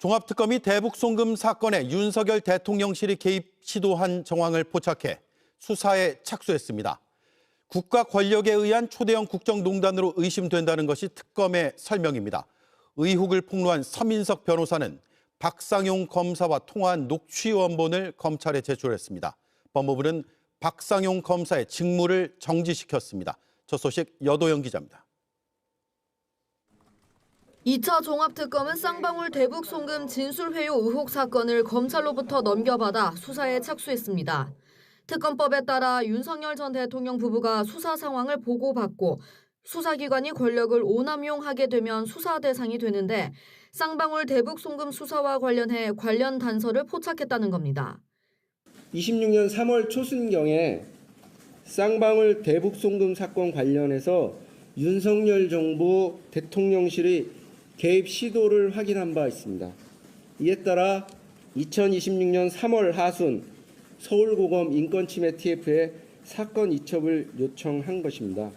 종합특검이 대북 송금 사건에 윤석열 대통령실이 개입 시도한 정황을 포착해 수사에 착수했습니다. 국가 권력에 의한 초대형 국정농단으로 의심된다는 것이 특검의 설명입니다. 의혹을 폭로한 서민석 변호사는 박상용 검사와 통화한 녹취 원본을 검찰에 제출했습니다. 법무부는 박상용 검사의 직무를 정지시켰습니다. 저 소식 여도영 기자입니다. 2차 종합특검은 쌍방울 대북 송금 진술회유 의혹 사건을 검찰로부터 넘겨받아 수사에 착수했습니다. 특검법에 따라 윤석열 전 대통령 부부가 수사 상황을 보고받고 수사기관이 권력을 오남용하게 되면 수사 대상이 되는데 쌍방울 대북 송금 수사와 관련해 관련 단서를 포착했다는 겁니다. 26년 3월 초순경에 쌍방울 대북 송금 사건 관련해서 윤석열 정부 대통령실이 개입 시도를 확인한 바 있습니다. 이에 따라 2026년 3월 하순 서울고검 인권침해 TF에 사건 이첩을 요청한 것입니다.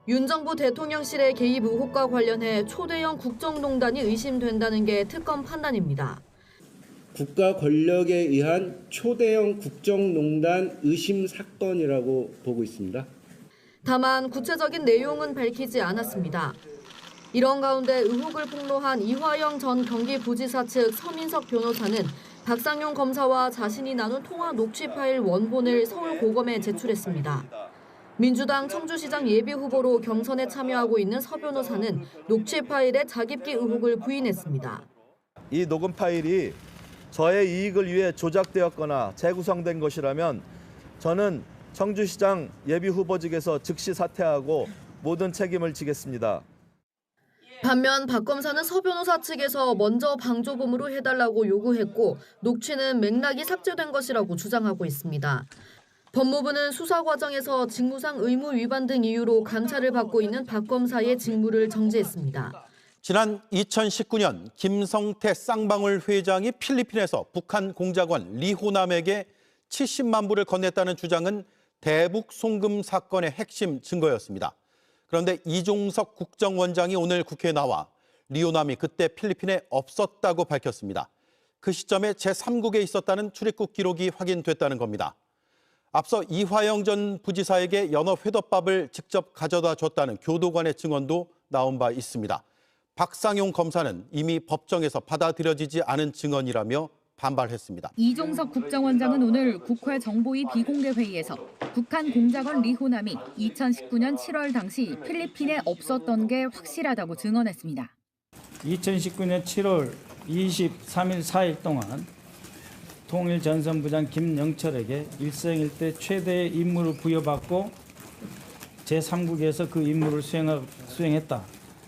윤 정부 대통령실의 개입 의혹과 관련해 초대형 국정농단이 의심된다는 게 특검 판단입니다. 국가 권력에 의한 초대형 국정농단 의심 사건이라고 보고 있습니다. 다만 구체적인 내용은 밝히지 않았습니다. 이런 가운데 의혹을 폭로한 이화영 전 경기부지사 측 서민석 변호사는 박상용 검사와 자신이 나눈 통화 녹취 파일 원본을 서울고검에 제출했습니다. 민주당 청주시장 예비후보로 경선에 참여하고 있는 서 변호사는 녹취 파일의 자깁기 의혹을 부인했습니다. 이 녹음 파일이 저의 이익을 위해 조작되었거나 재구성된 것이라면 저는 청주시장 예비후보직에서 즉시 사퇴하고 모든 책임을 지겠습니다. 반면 박 검사는 서 변호사 측에서 먼저 방조범으로 해달라고 요구했고 녹취는 맥락이 삭제된 것이라고 주장하고 있습니다. 법무부는 수사 과정에서 직무상 의무 위반 등 이유로 감찰을 받고 있는 박 검사의 직무를 정지했습니다. 지난 2019년 김성태 쌍방울 회장이 필리핀에서 북한 공작원 리호남에게 70만 불을 건넸다는 주장은 대북 송금 사건의 핵심 증거였습니다. 그런데 이종석 국정원장이 오늘 국회에 나와 리호남이 그때 필리핀에 없었다고 밝혔습니다. 그 시점에 제3국에 있었다는 출입국 기록이 확인됐다는 겁니다. 앞서 이화영 전 부지사에게 연어 회덮밥을 직접 가져다 줬다는 교도관의 증언도 나온 바 있습니다. 박상용 검사는 이미 법정에서 받아들여지지 않은 증언이라며 반발했습니다. 이종석 국정원장은 오늘 국회 정보위 비공개 회의에서 북한 공작원 리호남이 2019년 7월 당시 필리핀에 없었던 게 확실하다고 증언했습니다. 2019년 7월 23일 4일 동안 통일전선부장 김영철에게 일생일대 최대의 임무를 부여받고 제3국에서 그 임무를 수행했다.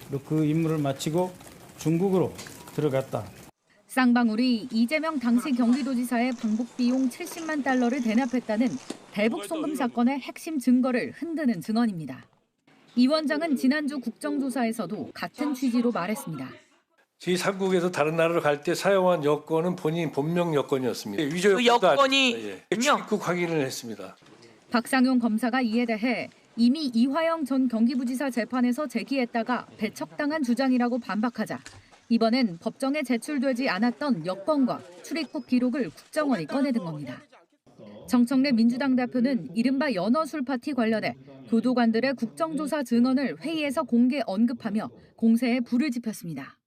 그리고 그 임무를 마치고 중국으로 들어갔다. 쌍방울이 이재명 당시 경기도지사의 방북 비용 70만 달러를 대납했다는 대북 송금 사건의 핵심 증거를 흔드는 증언입니다. 이 원장은 지난주 국정조사에서도 같은 취지로 말했습니다. 제3국에서 다른 나라로 갈 때 사용한 여권은 본인 본명 여권이었습니다. 위조 그 여권이 출입국 확인을 했습니다. 박상용 검사가 이에 대해 이미 이화영 전 경기부지사 재판에서 제기했다가 배척당한 주장이라고 반박하자 이번엔 법정에 제출되지 않았던 여권과 출입국 기록을 국정원이 꺼내든 겁니다. 정청래 민주당 대표는 이른바 연어 술 파티 관련해 교도관들의 국정조사 증언을 회의에서 공개 언급하며 공세에 불을 지폈습니다.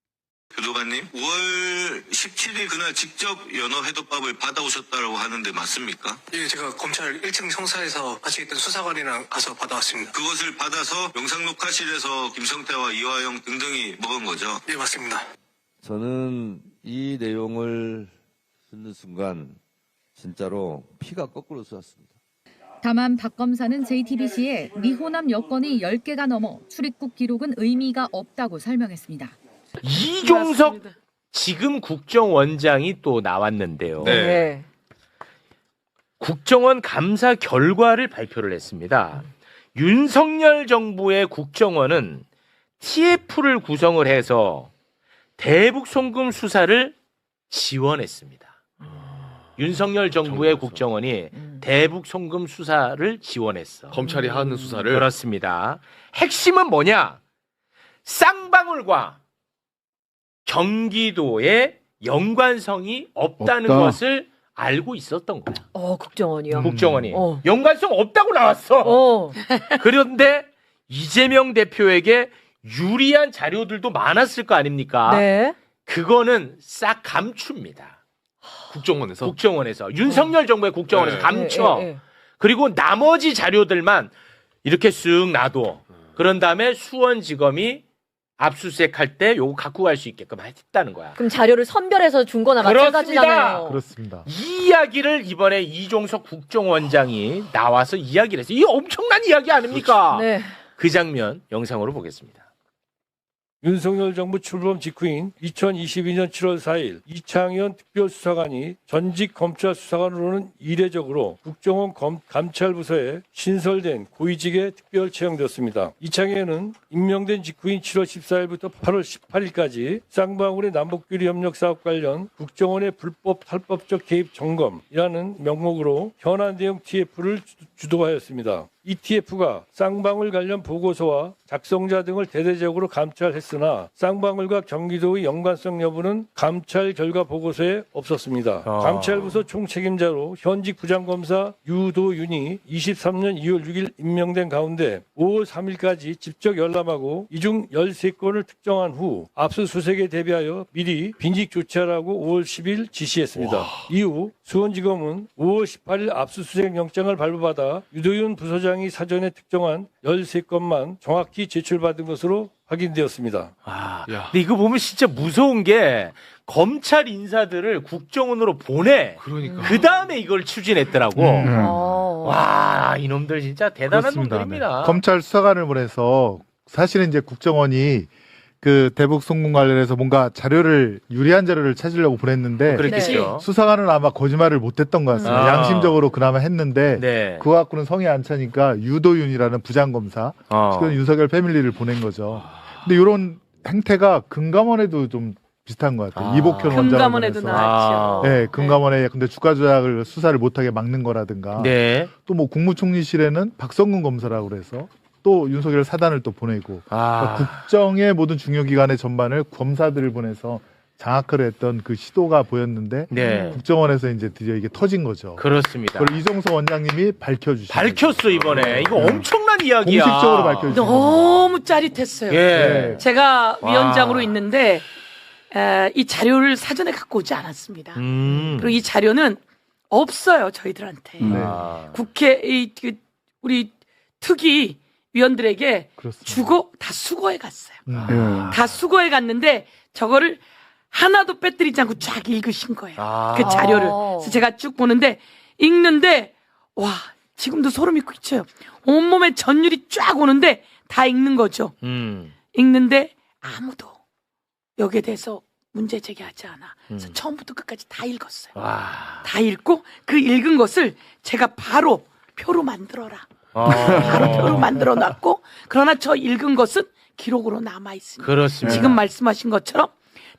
교도관님, 5월 17일 그날 직접 연어 회덮밥을 받아오셨다고 하는데 맞습니까? 예, 제가 검찰 1층 성사에서 같이 있던 수사관이랑 가서 받아왔습니다. 그것을 받아서 영상 녹화실에서 김성태와 이화영 등등이 먹은 거죠? 예, 맞습니다. 저는 이 내용을 듣는 순간 진짜로 피가 거꾸로 쏘았습니다. 다만 박 검사는 JTBC에 리호남 여권이 10개가 넘어 출입국 기록은 의미가 없다고 설명했습니다. 이종석 지금 국정원장이 또 나왔는데요. 네. 국정원 감사 결과를 발표를 했습니다. 윤석열 정부의 국정원은 TF를 구성을 해서 대북 송금 수사를 지원했습니다. 윤석열 정부의 국정원이 대북 송금 수사를 지원했어. 검찰이 하는 수사를? 그렇습니다. 핵심은 뭐냐? 쌍방울과 경기도의 연관성이 없다는 없다. 것을 알고 있었던 거야. 국정원이요. 국정원이. 연관성 없다고 나왔어. 그런데 이재명 대표에게 유리한 자료들도 많았을 거 아닙니까? 네. 그거는 싹 감춥니다. 국정원에서. 윤석열 정부의 국정원에서 감춰. 그리고 나머지 자료들만 이렇게 쓱 놔둬. 그런 다음에 수원지검이 압수수색할 때 요거 갖고 갈 수 있게끔 했다는 거야. 그럼 자료를 선별해서 준 거나 마찬가지잖아요. 그렇습니다. 이 이야기를 이번에 이종석 국정원장이 나와서 이야기를 했어요. 이 엄청난 이야기 아닙니까? 네. 그 장면 영상으로 보겠습니다. 윤석열 정부 출범 직후인 2022년 7월 4일 이창현 특별수사관이 전직 검찰 수사관으로는 이례적으로 국정원 감찰부서에 신설된 고위직에 특별 채용되었습니다. 이창현은 임명된 직후인 7월 14일부터 8월 18일까지 쌍방울의 남북비리 협력 사업 관련 국정원의 불법 탈법적 개입 점검이라는 명목으로 현안 대응 TF를 주도하였습니다. 이 TF가 쌍방울 관련 보고서와 작성자 등을 대대적으로 감찰했으나 쌍방울과 경기도의 연관성 여부는 감찰 결과 보고서에 없었습니다. 감찰부서 총책임자로 현직 부장검사 유도윤이 23년 2월 6일 임명된 가운데 5월 3일까지 직접 열람하고 이 중 13건을 특정한 후 압수수색에 대비하여 미리 빈직 조치하라고 5월 10일 지시했습니다. 이후 수원지검은 5월 18일 압수수색 영장을 발부받아 유도윤 부서장이 사전에 특정한 13건만 정확히 제출받은 것으로 확인되었습니다. 근데 이거 보면 진짜 무서운 게 검찰 인사들을 국정원으로 보내. 그 다음에 이걸 추진했더라고. 와, 이놈들 진짜 대단한 그렇습니다. 놈들입니다. 검찰 수사관을 보내서 사실은 이제 국정원이 그 대북 송금 관련해서 뭔가 자료를 유리한 자료를 찾으려고 보냈는데 그랬겠죠. 수사관은 아마 거짓말을 못했던 것 같습니다. 양심적으로 그나마 했는데 네. 그거 갖고는 성이 안 차니까 유도윤이라는 부장검사 지금 윤석열 패밀리를 보낸 거죠. 근데 이런 행태가 금감원에도 좀 비슷한 것 같아요. 이복현 원장을 금감원에도 보내서. 나왔죠. 네, 금감원에 근데 주가 조작을 수사를 못하게 막는 거라든가 네. 또 뭐 국무총리실에는 박성근 검사라고 그래서 또 윤석열 사단을 또 보내고 그러니까 국정의 모든 중요기관의 전반을 검사들을 보내서 장악을 했던 그 시도가 보였는데 네. 국정원에서 이제 드디어 이게 터진 거죠. 그렇습니다. 그걸 이종석 원장님이 밝혀주신 밝혔어 이번에. 이거 엄청난 이야기야. 공식적으로 밝혀주신 거죠. 너무 짜릿했어요. 예. 제가 위원장으로 있는데 이 자료를 사전에 갖고 오지 않았습니다. 그리고 이 자료는 없어요 저희들한테. 국회 우리 특위 위원들에게 주고 다 수거해 갔어요. 다 수거해 갔는데 저거를 하나도 빼뜨리지 않고 쫙 읽으신 거예요. 그 자료를. 그래서 제가 쭉 보는데 읽는데 와 지금도 소름이 끼쳐요. 온몸에 전율이 쫙 오는데 다 읽는 거죠. 읽는데 아무도 여기에 대해서 문제 제기하지 않아. 그래서 처음부터 끝까지 다 읽었어요. 다 읽고 그 읽은 것을 제가 바로 표로 만들어라. 바로 표로 만들어 놨고 그러나 저 읽은 것은 기록으로 남아 있습니다. 그렇습니다. 지금 말씀하신 것처럼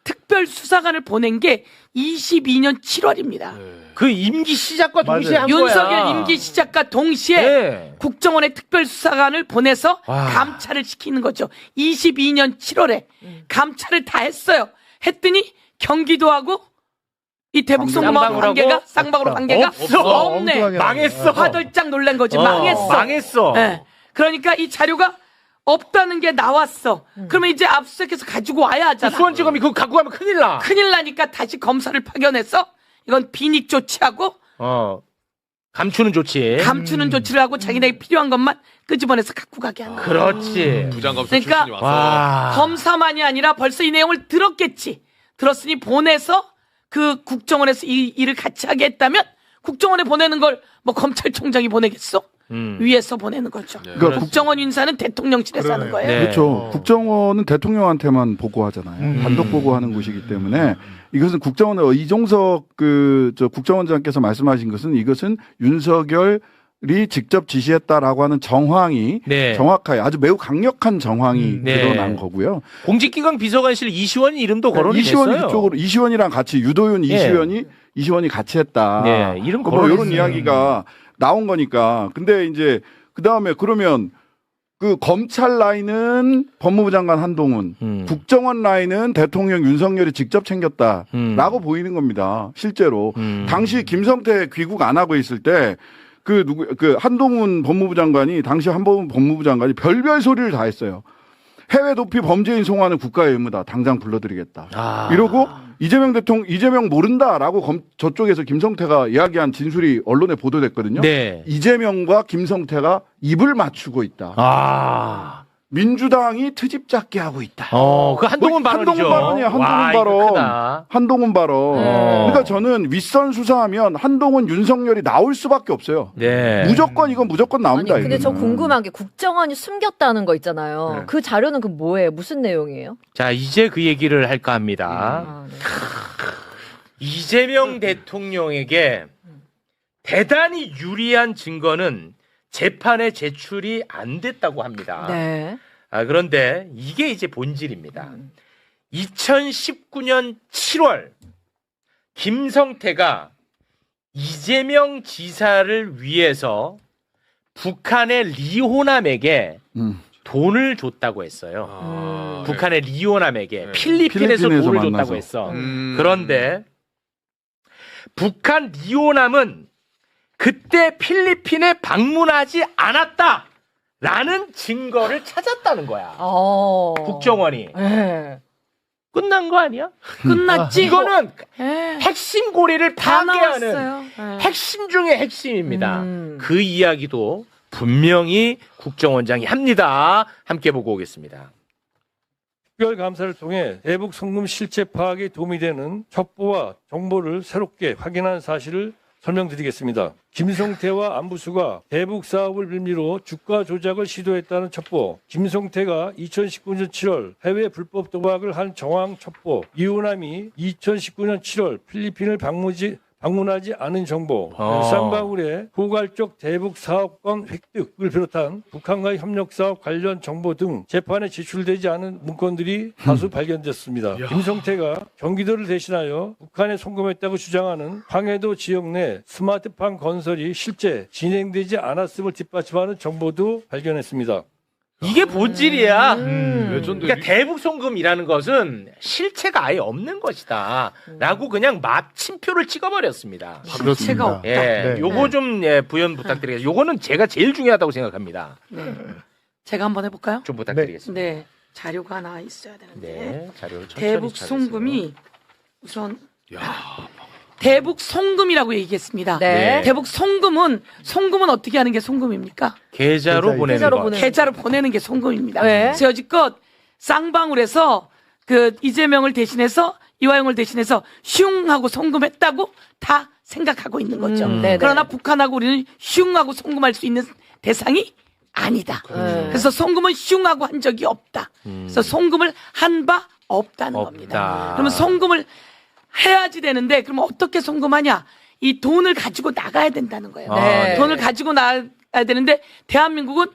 특별수사관을 보낸 게 22년 7월입니다. 그 임기 시작과 동시에 한 거야. 윤석열 임기 시작과 동시에 국정원의 특별수사관을 보내서 감찰을 시키는 거죠. 22년 7월에 감찰을 다 했어요. 했더니 경기도하고 이 대북 송금하고 관계가 쌍방울하고 관계가 없네. 망했어. 화들짝 놀란 거지. 망했어. 네. 그러니까 이 자료가 없다는 게 나왔어. 그러면 이제 압수수색해서 가지고 와야 하잖아. 수원지검이 그거 갖고 가면 큰일 나. 큰일 나니까 다시 검사를 파견해서 이건 비닉 조치하고 감추는 조치. 감추는 조치를 하고 자기네에게 필요한 것만 끄집어내서 갖고 가게 하는 거야. 그렇지. 부장검사 그러니까 출신이 와서. 검사만이 아니라 벌써 이 내용을 들었겠지. 들었으니 보내서 그 국정원에서 이 일을 같이 하게 했다면 국정원에 보내는 걸 뭐 검찰총장이 보내겠어? 위에서 보내는 거죠. 그러니까 국정원 인사는 대통령실에서 하는 거예요. 네. 그렇죠. 국정원은 대통령한테만 보고하잖아요. 단독 보고하는 곳이기 때문에 이것은 국정원 이종석 국정원장께서 말씀하신 것은 이것은 윤석열이 직접 지시했다라고 하는 정황이 정확하게 아주 매우 강력한 정황이 드러난 거고요. 공직기강 비서관실 이시원 이름도 거론이 이시원이 됐어요. 그쪽으로 이시원이랑 같이 유도윤 이시원이 같이 했다. 이런 이야기가 나온 거니까. 근데 이제 그 다음에 그러면 그 검찰 라인은 법무부 장관 한동훈, 국정원 라인은 대통령 윤석열이 직접 챙겼다라고 보이는 겁니다. 실제로 당시 김성태 귀국 안 하고 있을 때 그 한동훈 법무부 장관이 당시 한동훈 법무부 장관이 별별 소리를 다 했어요. 해외 도피 범죄인 송환은 국가의 의무다. 당장 불러드리겠다. 이러고 이재명 모른다라고 저쪽에서 김성태가 이야기한 진술이 언론에 보도됐거든요. 네. 이재명과 김성태가 입을 맞추고 있다. 민주당이 트집 잡게 하고 있다. 그 한동훈 발언이죠. 한동훈 발언이야. 한동훈 발언. 그러니까 저는 윗선 수사하면 한동훈, 윤석열이 나올 수밖에 없어요. 네. 무조건 나옵니다. 아니, 근데 저 궁금한 게 국정원이 숨겼다는 거 있잖아요. 네. 그 자료는 그 뭐예요? 무슨 내용이에요? 자, 이제 그 얘기를 할까 합니다. 네. 이재명 대통령에게 대단히 유리한 증거는 재판에 제출이 안 됐다고 합니다. 네. 그런데 이게 이제 본질입니다. 2019년 7월 김성태가 이재명 지사를 위해서 북한의 리호남에게 돈을 줬다고 했어요. 북한의 리호남에게 필리핀에서 돈을 줬다고 했어. 그런데 북한 리호남은 그때 필리핀에 방문하지 않았다라는 증거를 찾았다는 거야. 국정원이. 네. 끝난 거 아니야? 끝났지. 이거는 핵심 고리를 다 파괴하는 나왔어요. 핵심 중의 핵심입니다. 그 이야기도 분명히 국정원장이 합니다. 함께 보고 오겠습니다. 특별감사를 통해 대북 송금 실체 파악에 도움이 되는 첩보와 정보를 새롭게 확인한 사실을 설명드리겠습니다. 김성태와 안부수가 대북 사업을 빌미로 주가 조작을 시도했다는 첩보, 김성태가 2019년 7월 해외 불법 도박을 한 정황 첩보, 이호남이 2019년 7월 필리핀을 방문하지 않은 정보, 쌍방울의 포괄적 대북 사업권 획득을 비롯한 북한과의 협력 사업 관련 정보 등 재판에 제출되지 않은 문건들이 다수 발견됐습니다. 김성태가 경기도를 대신하여 북한에 송금했다고 주장하는 황해도 지역 내 스마트팜 건설이 실제 진행되지 않았음을 뒷받침하는 정보도 발견했습니다. 이게 본질이야. 그러니까 대북 송금이라는 것은 실체가 아예 없는 것이다. 라고 그냥 마침표를 찍어버렸습니다. 실체가 없다. 예, 요거 좀 부연 부탁드리겠습니다. 요거는 제가 제일 중요하다고 생각합니다. 네. 제가 한번 해볼까요? 좀 부탁드리겠습니다. 네. 자료가 하나 있어야 되는데. 네, 자료를 천천히 대북 찾으세요. 송금이 우선 대북 송금이라고 얘기했습니다. 네. 대북 송금은 어떻게 하는 게 송금입니까? 계좌로 보내는 거. 계좌로 보내는 게 송금입니다. 네. 그래서 여지껏 쌍방울에서 그 이재명을 대신해서 이화영을 대신해서 슝하고 송금했다고 다 생각하고 있는 거죠. 그러나 북한하고 우리는 슝하고 송금할 수 있는 대상이 아니다. 그래서 송금은 슝하고 한 적이 없다. 그래서 송금을 한 바 없다는 겁니다. 그러면 송금을 해야지 되는데 그러면 어떻게 송금하냐? 이 돈을 가지고 나가야 된다는 거예요. 네. 돈을 가지고 나가야 되는데 대한민국은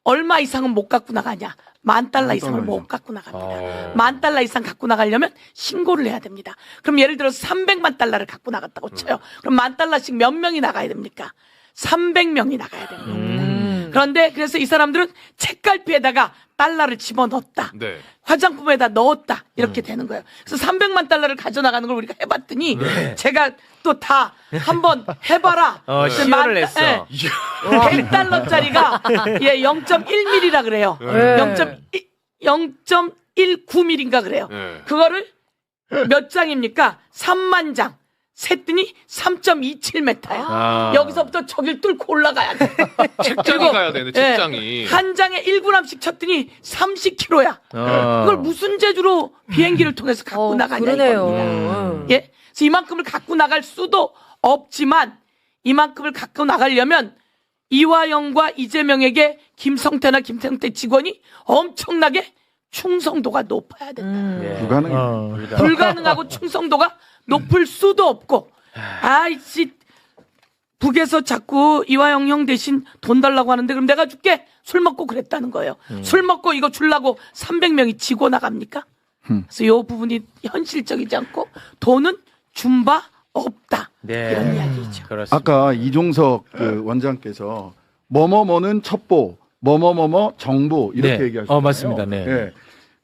얼마 이상은 못 갖고 나가냐? $10,000 이상을 못 갖고 나갑니다. $10,000 이상 갖고 나가려면 신고를 해야 됩니다. 그럼 예를 들어서 $300만 갖고 나갔다고 쳐요. 그럼 $10,000씩 몇 명이 나가야 됩니까? 300명이 나가야 되는 겁니다. 그런데 그래서 이 사람들은 책갈피에다가 달러를 집어넣었다. 화장품에다 넣었다. 이렇게 되는 거예요. 그래서 $300만 가져나가는 걸 우리가 해봤더니 제가 또 다 한번 해봐라. 시연을 했어. 예, $100짜리가 0.1mm라 그래요. 0.19mm인가 그래요. 그거를 몇 장입니까? 3만 장. 셌더니 3.27m야. 여기서부터 저길 뚫고 올라가야 돼. 책장이 가야 되네, 책장이. 한 장에 1g씩 쳤더니 30kg야. 그걸 무슨 재주로 비행기를 통해서 갖고 나가냐 이겁니다. 예? 그래서 이만큼을 갖고 나갈 수도 없지만 이만큼을 갖고 나가려면 이화영과 이재명에게 김성태나 김성태 직원이 엄청나게 충성도가 높아야 된다. 불가능하고 충성도가 높을 수도 없고, 아이씨, 북에서 자꾸 이화영 형 대신 돈 달라고 하는데 그럼 내가 줄게. 술 먹고 그랬다는 거예요. 술 먹고 이거 주려고 300명이 지고 나갑니까? 그래서 이 부분이 현실적이지 않고 돈은 준 바 없다. 이런 이야기죠. 아까 이종석 그 원장께서 뭐뭐뭐는 첩보, 뭐뭐뭐뭐 정보 이렇게 네. 얘기할 수 있어요. 맞습니다. 네. 예.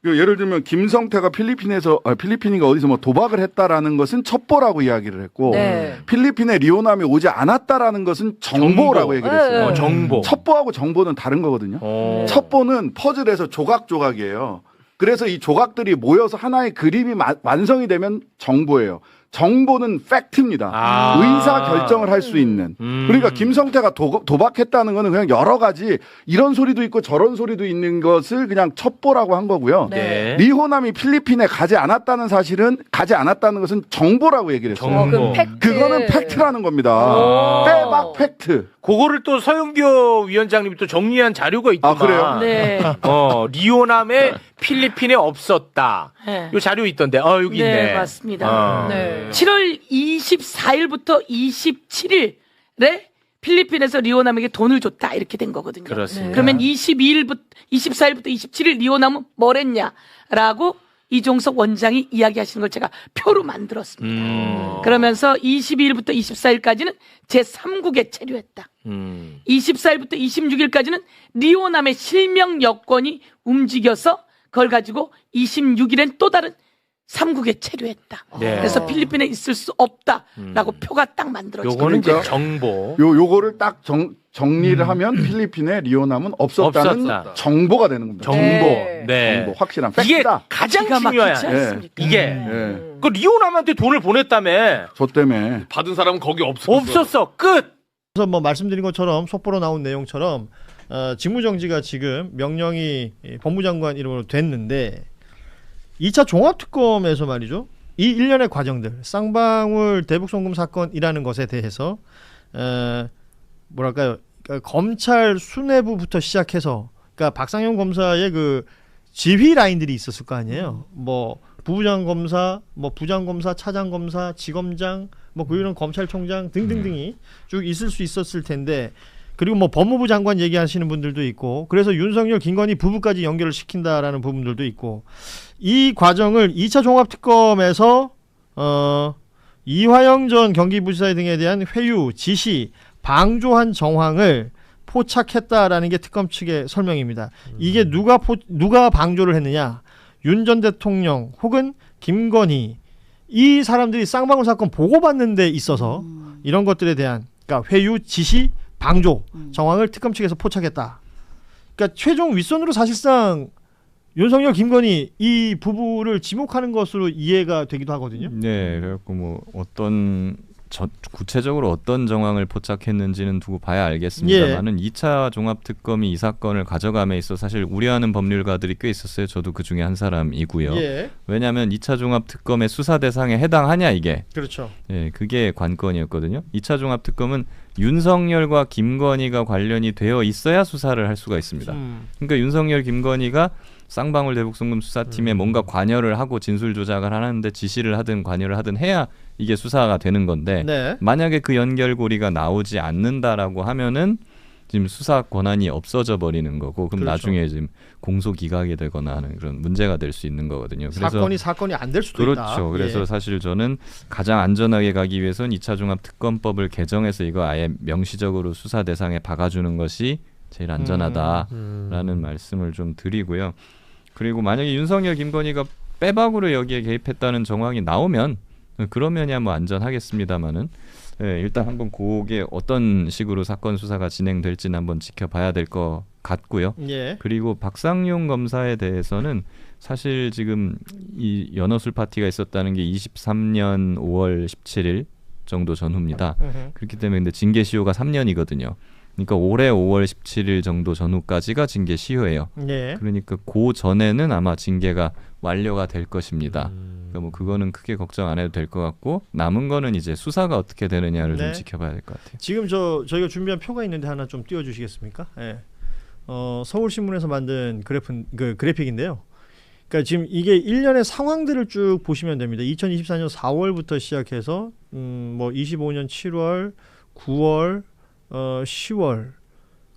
그 예를 들면 김성태가 필리핀인가 어디서 뭐 도박을 했다라는 것은 첩보라고 이야기를 했고 네. 필리핀에 리오남이 오지 않았다라는 것은 정보라고 얘기를 했어요. 정보. 첩보하고 정보는 다른 거거든요. 첩보는 퍼즐에서 조각조각이에요. 그래서 이 조각들이 모여서 하나의 그림이 완성이 되면 정보예요. 정보는 팩트입니다. 의사 결정을 할 수 있는. 그러니까 김성태가 도박했다는 거는 그냥 여러 가지 이런 소리도 있고 저런 소리도 있는 것을 그냥 첩보라고 한 거고요. 네. 리호남이 필리핀에 가지 않았다는 것은 정보라고 얘기를 했어요. 그거는 팩트라는 겁니다. 빼박 팩트. 그거를 또 서영교 위원장님이 또 정리한 자료가 있더만. 그래요? 네. 리오남에 필리핀에 없었다. 네. 요 자료 있던데. 여기 있네. 네, 맞습니다. 네. 7월 24일부터 27일에 필리핀에서 리오남에게 돈을 줬다 이렇게 된 거거든요. 그렇습니다. 그러면 24일부터 27일 리오남은 뭘 했냐라고 이종석 원장이 이야기하시는 걸 제가 표로 만들었습니다. 그러면서 22일부터 24일까지는 제3국에 체류했다. 24일부터 26일까지는 리오남의 실명 여권이 움직여서 그걸 가지고 26일엔 또 다른 3국에 체류했다. 네. 그래서 필리핀에 있을 수 없다라고 표가 딱 만들어졌어요. 요거는 이제 정보. 요거를 딱 정리를 하면 필리핀에 리오남은 없었다는 정보가 되는 겁니다. 정보. 네. 정보, 확실한 이게 팩트다. 가장 기가 중요한. 막히지 않습니까? 이게. 그 리오남한테 돈을 보냈다며. 저 때문에. 받은 사람은 거기 없었어. 끝. 그래서 뭐 말씀드린 것처럼 속보로 나온 내용처럼 직무정지가 지금 명령이 법무장관 이름으로 됐는데 2차 종합특검에서 말이죠. 이 일련의 과정들, 쌍방울 대북송금 사건이라는 것에 대해서 뭐랄까요? 그러니까 검찰 수뇌부부터 시작해서 그러니까 박상현 검사의 그 지휘 라인들이 있었을 거 아니에요. 뭐 부부장 검사, 뭐 부장 검사, 차장 검사, 지검장, 뭐 이런 검찰총장 등등등이 쭉 있을 수 있었을 텐데 그리고 뭐 법무부 장관 얘기하시는 분들도 있고 그래서 윤석열, 김건희 부부까지 연결을 시킨다라는 부분들도 있고 이 과정을 2차 종합특검에서 이화영 전 경기부지사 등에 대한 회유, 지시, 방조한 정황을 포착했다라는 게 특검 측의 설명입니다. 이게 누가 방조를 했느냐? 윤 전 대통령 혹은 김건희 이 사람들이 쌍방울 사건 보고받는 데 있어서 이런 것들에 대한 그러니까 회유, 지시, 방조 정황을 특검 측에서 포착했다. 그러니까 최종 윗선으로 사실상 윤석열, 김건희 이 부부를 지목하는 것으로 이해가 되기도 하거든요. 네, 그래갖고 뭐 구체적으로 어떤 정황을 포착했는지는 두고 봐야 알겠습니다만은 2차 종합특검이 이 사건을 가져감에 있어 사실 우려하는 법률가들이 꽤 있었어요. 저도 그 중에 한 사람이고요. 왜냐하면 2차 종합특검의 수사 대상에 해당하냐 이게. 그렇죠. 예, 그게 관건이었거든요. 2차 종합특검은 윤석열과 김건희가 관련이 되어 있어야 수사를 할 수가 있습니다. 그러니까 윤석열, 김건희가 쌍방울 대북송금 수사팀에 뭔가 관여를 하고 진술 조작을 하는데 지시를 하든 관여를 하든 해야 이게 수사가 되는 건데 만약에 그 연결고리가 나오지 않는다라고 하면은 지금 수사 권한이 없어져 버리는 거고 그럼 나중에 지금 공소 기각이 되거나 하는 그런 문제가 될 수 있는 거거든요. 그래서 사건이 안 될 수도 그렇죠. 있다. 그렇죠. 그래서 사실 저는 가장 안전하게 가기 위해서는 2차 종합특검법을 개정해서 이거 아예 명시적으로 수사 대상에 박아주는 것이 제일 안전하다라는 말씀을 좀 드리고요. 그리고 만약에 윤석열, 김건희가 빼박으로 여기에 개입했다는 정황이 나오면 그러면야 뭐 안전하겠습니다만은 일단 한번 그게 어떤 식으로 사건 수사가 진행될지는 한번 지켜봐야 될 것 같고요. 그리고 박상용 검사에 대해서는 사실 지금 이 연어술 파티가 있었다는 게 23년 5월 17일 정도 전후입니다. 그렇기 때문에 근데 징계 시효가 3년이거든요. 그러니까 올해 5월 17일 정도 전후까지가 징계 시효예요. 그러니까 그 전에는 아마 징계가 완료가 될 것입니다. 그러니까 뭐 그거는 크게 걱정 안 해도 될 것 같고 남은 거는 이제 수사가 어떻게 되느냐를 좀 지켜봐야 될 것 같아요. 지금 저희가 준비한 표가 있는데 하나 좀 띄워주시겠습니까? 서울신문에서 만든 그래픽인데요. 그러니까 지금 이게 1년의 상황들을 쭉 보시면 됩니다. 2024년 4월부터 시작해서 뭐 25년 7월, 9월, 10월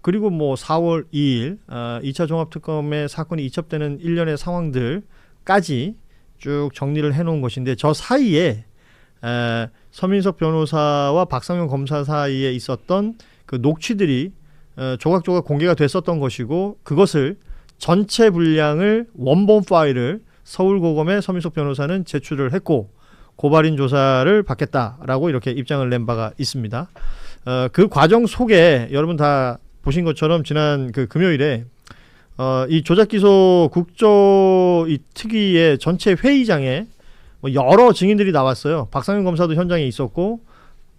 그리고 뭐 4월 2일 2차 종합특검의 사건이 이첩되는 일련의 상황들까지 쭉 정리를 해놓은 것인데 저 사이에 서민석 변호사와 박상현 검사 사이에 있었던 그 녹취들이 조각조각 공개가 됐었던 것이고 그것을 전체 분량을 원본 파일을 서울고검의 서민석 변호사는 제출을 했고 고발인 조사를 받겠다라고 이렇게 입장을 낸 바가 있습니다. 그 과정 속에 여러분 다 보신 것처럼 지난 그 금요일에 이 조작기소 국조 이 특위의 전체 회의장에 뭐 여러 증인들이 나왔어요. 박상현 검사도 현장에 있었고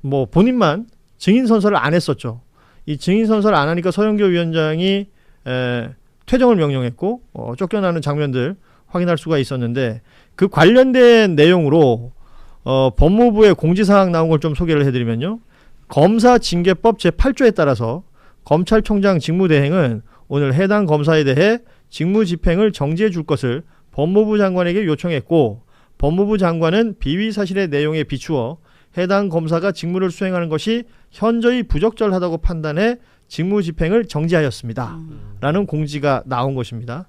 뭐 본인만 증인 선서를 안 했었죠. 이 증인 선서를 안 하니까 서영교 위원장이 퇴정을 명령했고 쫓겨나는 장면들 확인할 수가 있었는데 그 관련된 내용으로 법무부의 공지사항 나온 걸 좀 소개를 해드리면요. 검사징계법 제8조에 따라서 검찰총장 직무대행은 오늘 해당 검사에 대해 직무집행을 정지해 줄 것을 법무부 장관에게 요청했고 법무부 장관은 비위 사실의 내용에 비추어 해당 검사가 직무를 수행하는 것이 현저히 부적절하다고 판단해 직무집행을 정지하였습니다. 라는 공지가 나온 것입니다.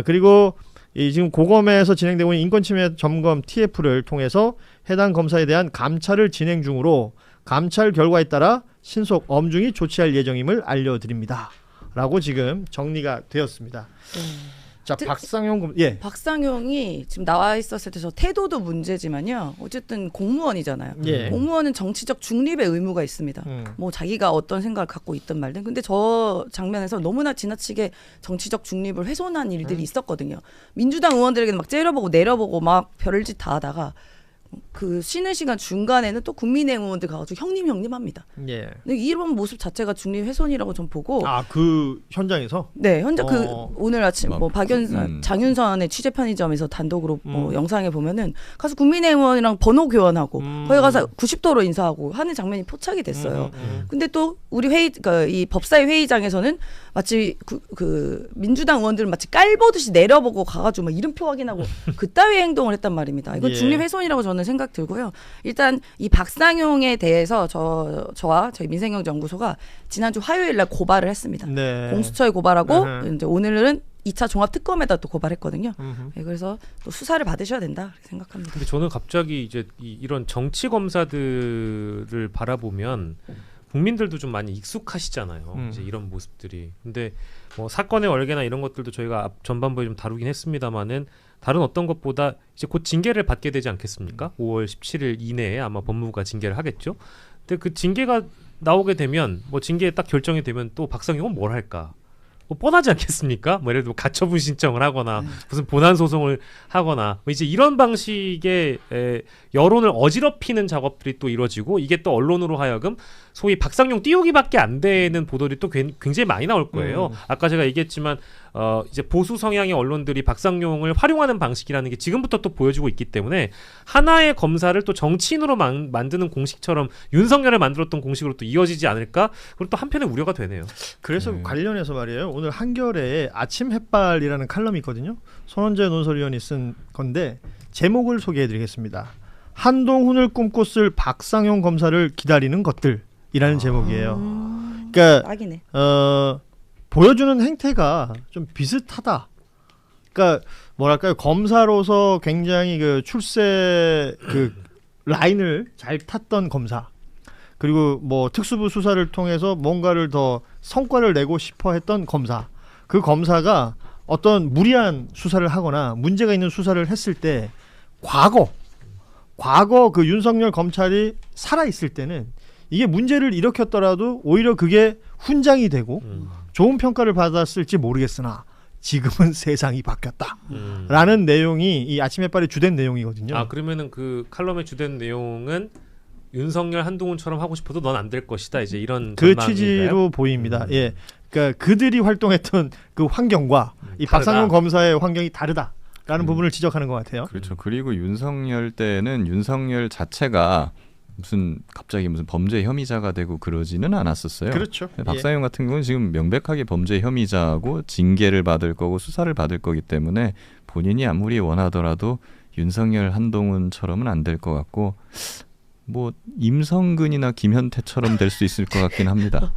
그리고 이 지금 고검에서 진행되고 있는 인권침해 점검 TF를 통해서 해당 검사에 대한 감찰을 진행 중으로 감찰 결과에 따라 신속 엄중히 조치할 예정임을 알려드립니다. 라고 지금 정리가 되었습니다. 자, 박상용 박상용이 지금 나와 있었을 때 저 태도도 문제지만요. 어쨌든 공무원이잖아요. 예. 공무원은 정치적 중립의 의무가 있습니다. 뭐 자기가 어떤 생각을 갖고 있든 말든. 근데 저 장면에서 너무나 지나치게 정치적 중립을 훼손한 일들이 있었거든요. 민주당 의원들에게는 막 째려보고 내려보고 막 별짓 다 하다가 그 쉬는 시간 중간에는 또 국민의힘 의원들 가가지고 형님 합니다. 예. 근데 이런 모습 자체가 중립 훼손이라고 전 보고. 그 현장에서? 네, 현장 그 오늘 아침 뭐 장윤선의 취재 편의점에서 단독으로 뭐 영상에 보면은 가서 국민의힘 의원이랑 번호 교환하고 거기 가서 90도로 인사하고 하는 장면이 포착이 됐어요. 근데 또 우리 회의, 그러니까 이 법사위 회의장에서는 마치 그 민주당 의원들은 마치 깔보듯이 내려보고 가가지고 막 이름표 확인하고 그따위 행동을 했단 말입니다. 이건 중립 훼손이라고 저는 생각 들고요. 일단 이 박상용에 대해서 저와 저희 민생경제연구소가 지난주 화요일날 고발을 했습니다. 네. 공수처에 고발하고 이제 오늘은 2차 종합특검에다 또 고발했거든요. 네, 그래서 또 수사를 받으셔야 된다 이렇게 생각합니다. 근데 저는 갑자기 이제 이런 정치 검사들을 바라보면 국민들도 좀 많이 익숙하시잖아요. 이제 이런 모습들이. 근데 뭐 사건의 얼개나 이런 것들도 저희가 전반부에 좀 다루긴 했습니다만은 다른 어떤 것보다 이제 곧 징계를 받게 되지 않겠습니까? 5월 17일 이내에 아마 법무부가 징계를 하겠죠. 근데 그 징계가 나오게 되면 뭐 징계에 딱 결정이 되면 또 박상용은 뭘 할까? 뭐 뻔하지 않겠습니까? 뭐 예를 들어 가처분 신청을 하거나 무슨 본안 소송을 하거나 뭐 이제 이런 방식의 여론을 어지럽히는 작업들이 또 이루어지고 이게 또 언론으로 하여금 소위 박상용 띄우기밖에 안 되는 보도들이 또 굉장히 많이 나올 거예요. 아까 제가 얘기했지만 이제 보수 성향의 언론들이 박상용을 활용하는 방식이라는 게 지금부터 또 보여주고 있기 때문에 하나의 검사를 또 정치인으로 만드는 공식처럼 윤석열을 만들었던 공식으로 또 이어지지 않을까? 그리고 또 한편에 우려가 되네요. 그래서 관련해서 말이에요. 오늘 한겨레에 아침 햇발이라는 칼럼이 있거든요. 손원재 논설위원이 쓴 건데 제목을 소개해드리겠습니다. 한동훈을 꿈꿨을 박상용 검사를 기다리는 것들이라는 제목이에요. 그러니까 딱이네. 보여주는 행태가 좀 비슷하다. 그러니까 뭐랄까요, 검사로서 굉장히 그 출세 그 라인을 잘 탔던 검사, 그리고 뭐 특수부 수사를 통해서 뭔가를 더 성과를 내고 싶어 했던 검사, 그 검사가 어떤 무리한 수사를 하거나 문제가 있는 수사를 했을 때 과거 그 윤석열 검찰이 살아있을 때는 이게 문제를 일으켰더라도 오히려 그게 훈장이 되고 좋은 평가를 받았을지 모르겠으나 지금은 세상이 바뀌었다라는 내용이 이 아침 햇발의 주된 내용이거든요. 아, 그러면은 그 칼럼의 주된 내용은 윤석열 한동훈처럼 하고 싶어도 넌 안 될 것이다. 이제 이런 그 취지로 보입니다. 예, 그러니까 그들이 활동했던 그 환경과 이 박상용 검사의 환경이 다르다라는 부분을 지적하는 것 같아요. 그렇죠. 그리고 윤석열 때는 윤석열 자체가 갑자기 무슨 범죄 혐의자가 되고 그러지는 않았었어요. 그렇죠. 박상용 같은 경우는 지금 명백하게 범죄 혐의자고 징계를 받을 거고 수사를 받을 거기 때문에 본인이 아무리 원하더라도 윤석열 한동훈처럼은 안 될 것 같고 뭐 임성근이나 김현태처럼 될 수 있을 것 같긴 합니다.